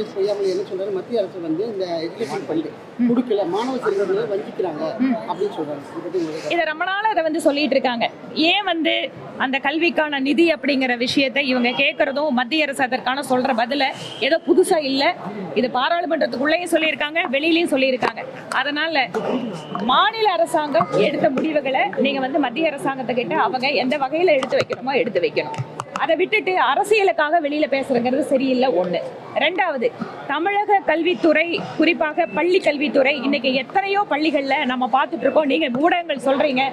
OPS Poyyamozhi என்ன சொல்றாரு, மத்திய அரசு வந்து இந்த எஜுகேஷன் ஃபண்ட் கொடுக்கல, மாணவ செல்வங்களை வஞ்சிக்கிறாங்க அப்படின்னு சொல்றாங்க. இதை ரொம்ப நாள் அதை வந்து சொல்லிட்டு இருக்காங்க. ஏன் வந்து அந்த கல்விக்கான நிதி அப்படிங்கிற விஷயத்தை இவங்க கேட்கறதும் மத்திய அரசு அதற்கான சொல்ற பதில ஏதோ புதுசா இல்லை. இது பாராளுமன்றத்துக்குள்ளேயும் சொல்லியிருக்காங்க, வெளியிலையும் சொல்லியிருக்காங்க. அதனால மாநில அரசாங்கம் எடுத்த முடிவுகளை நீங்க வந்து மத்திய அரசாங்கத்தை கிட்ட அவங்க எந்த வகையில எடுத்து வைக்கணுமோ எடுத்து வைக்கணும். அதை விட்டுட்டு அரசியலுக்காக வெளியில பேசுறங்கிறது சரியில்லை. ஒண்ணு. ரெண்டாவது, தமிழக கல்வித்துறை, குறிப்பாக பள்ளி கல்வித்துறை, இன்னைக்கு எத்தனையோ பள்ளிகள்ல நம்ம பார்த்துட்டு இருக்கோம். நீங்க ஊடகங்கள் சொல்றீங்க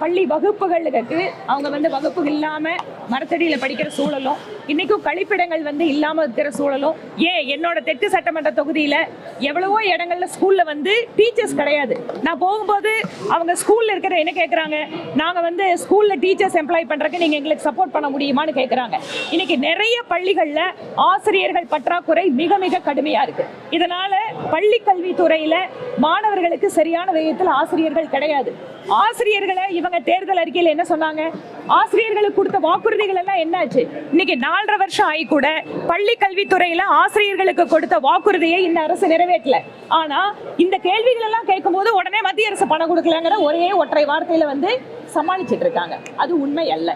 பள்ளி வகுப்புகளுக்கு அவங்க வந்து வகுப்பு இல்லாம மரத்தடியில படிக்கிற சூழலும், இன்னைக்கும் கழிப்பிடங்கள் வந்து இல்லாம இருக்கிற சூழலும். ஏன் என்னோட தெற்கு சட்டமன்ற தொகுதியில எவ்வளவோ இடங்கள்ல ஸ்கூல்ல வந்து டீச்சர்ஸ் கிடையாது. நான் போகும்போது அவங்க ஸ்கூல்ல இருக்கிற என்ன கேட்கறாங்க, நாங்க வந்து ஸ்கூல்ல டீச்சர்ஸ் எம்ப்ளாய் பண்றதுக்கு நீங்க எங்களுக்கு சப்போர்ட் பண்ண முடியுமான்னு கேட்கறாங்க. இன்னைக்கு நிறைய பள்ளிகள்ல ஆசிரியர்கள் பற்றாக்குறை மிக மிக கடுமையா இருக்கு. இதனால பள்ளி கல்வித்துறையில மாணவர்களுக்கு சரியான விகிதத்தில் ஆசிரியர்கள் கிடையாது. ஆசிரியர்களை இவங்க தேர்தல் அறிக்கையில் என்ன சொன்னாங்க, ஆசிரியர்களுக்கு கொடுத்த வாக்குறுதிகள் எல்லாம் என்னாச்சு? இன்னைக்கு 4.5 வருஷம் ஆகி கூட பள்ளி கல்வித்துறையில ஆசிரியர்களுக்கு கொடுத்த வாக்குறுதியை இந்த அரசு நிறைவேற்றல. ஆனா இந்த கேள்விகள் எல்லாம் கேட்கும் போது உடனே மத்திய அரசு பணம் கொடுக்கலங்கிற ஒரே ஒற்றை வார்த்தையில வந்து சமாளிச்சுட்டு இருக்காங்க. அது உண்மை அல்ல.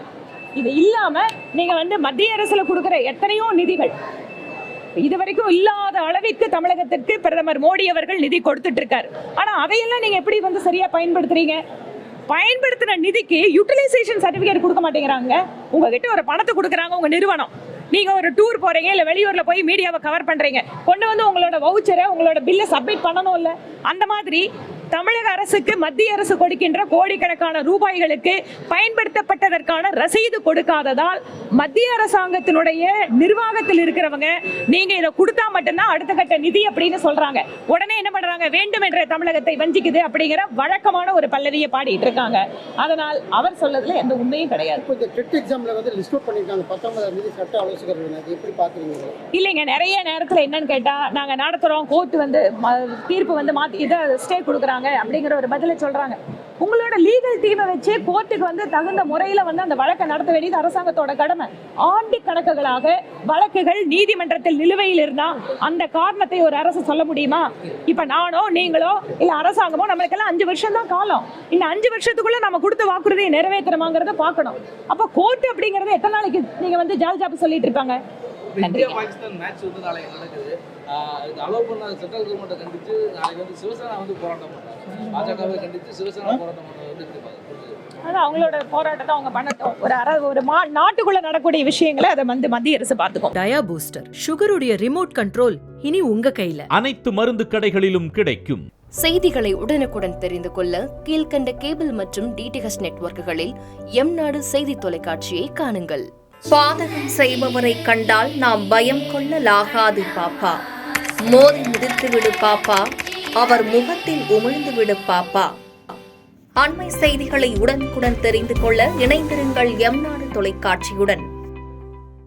இது இல்லாம நீங்க வந்து மத்திய அரசுல கொடுக்கிற எத்தனையோ நிதிகள் இதுவரைக்கும் இல்லாத அளவிற்கு தமிழகத்திற்கு பிரதமர் மோடி அவர்கள் நிதி கொடுத்துட்டு இருக்காரு. ஆனா அதையெல்லாம் நீங்க எப்படி வந்து சரியா பயன்படுத்துறீங்க? பயன்படுத்தின நிதிக்கு யூட்டிலைசேஷன் சர்டிபிகேட் கொடுக்க மாட்டேங்கிறாங்க. உங்ககிட்ட ஒரு பணத்தை கொடுக்குறாங்க உங்க நிறுவனம், நீங்க ஒரு டூர் போறீங்க இல்ல வெளியூர்ல போய் மீடியாவை கவர் பண்றீங்க, கொண்டு வந்து உங்களோட வவுச்சரை உங்களோட பில்லை சப்மிட் பண்ணணும் இல்ல? அந்த மாதிரி தமிழக அரசுக்கு மத்திய அரசு கொடுக்கின்ற கோடிக்கணக்கான ரூபாய்களுக்கு பயன்படுத்தப்பட்டதற்கான ரசீது கொடுக்காததால் மத்திய அரசாங்கத்தினுடைய நிர்வாகத்தில் இருக்கிறவங்க நீங்க இதை கொடுத்தா மட்டும்தான் அடுத்த கட்ட நிதி அப்படின்னு சொல்றாங்க. உடனே என்ன பண்றாங்க, வேண்டும் என்ற தமிழகத்தை வஞ்சிக்குது அப்படிங்கிற வழக்கமான ஒரு பல்லவியை பாடிட்டு இருக்காங்க. அதனால் அவர் சொல்லதுல எந்த உண்மையும் கிடையாது. இல்லைங்க, நிறைய நேரத்தில் என்னன்னு கேட்டா நாங்க நடத்துறோம், கோர்ட் வந்து தீர்ப்பு வந்து மாத்தி இதை ஸ்டே கொடுக்குறாங்க அப்படிங்கிற ஒரு பதிலை சொல்றாங்க. உங்களோட லீகல் டீமை வச்சு கோர்ட்டுக்கு வந்து தகுந்த முறையில வந்து அந்த வழக்கை நடத்த வேண்டியது அரசாங்கத்தோட கடமை. ஆண்டு கணக்குகளாக வழக்குகள் நீதிமன்றத்தில் நிலுவையில் இருந்தா அந்த காரணத்தை ஒரு அரசு சொல்ல முடியுமா? இப்ப நானோ நீங்களோ இல்ல அரசாங்கமோ நம்மளுக்கெல்லாம் 5 வருஷம் தான் காலம். இந்த 5 வருஷத்துக்குள்ள நம்ம கொடுத்த வாக்குறுதியை நிறைவேற்றணுமாங்கிறத பார்க்கணும். அப்ப கோர்ட் அப்படிங்கறது எத்தனை நாளைக்கு நீங்க வந்து ஜால் ஜாப் சொல்லிட்டு இருப்பாங்க? இந்தியா பாகிஸ்தான் மேட்ச் வந்து நாளைக்கு நடக்குது. இது அலோவ் பண்ண சென்ட்ரல் கவர்மெண்ட்டை கண்டிச்சு நாளைக்கு வந்து சிவசேனா வந்து போராட்டம் பண்றாங்க. பாஜகவை கண்டிச்சு சிவசேனா போராட்டம் பண்றது வந்து எப்படி பாக்குறீங்க? அது அவங்களோட போராட்டத்தை அவங்க பண்ணட்டும். ஒரு நாட்டுக்குள்ள நடக்கக்கூடிய விஷயங்களை அதை வந்து மத்திய அரசு பார்த்துக்கும். டயா பூஸ்டர் சுகருடைய ரிமோட் கண்ட்ரோல் இனி உங்க கையில. அனைத்து மருந்து கடைகளிலும் கிடைக்கும். செய்திகளை உடனுக்குடன் தெரிந்து கொள்ள கீழ்கண்ட கேபிள் மற்றும் டிடிஹெச் நெட்வொர்க்குகளில் எம்நாடு செய்தி தொலைக்காட்சியை காணுங்கள். பாதகம் செய்பவரை கண்டால் நாம் பயம் கொள்ளலாகாது பாப்பா. மோதி மிதித்து விடு பாப்பா, அவர் முகத்தில் உமிழ்ந்து விடு பாப்பா. அண்மை செய்திகளை உடனுக்குடன் தெரிந்து கொள்ள இணைந்திருங்கள் எம்நாடு தொலைக்காட்சியுடன்.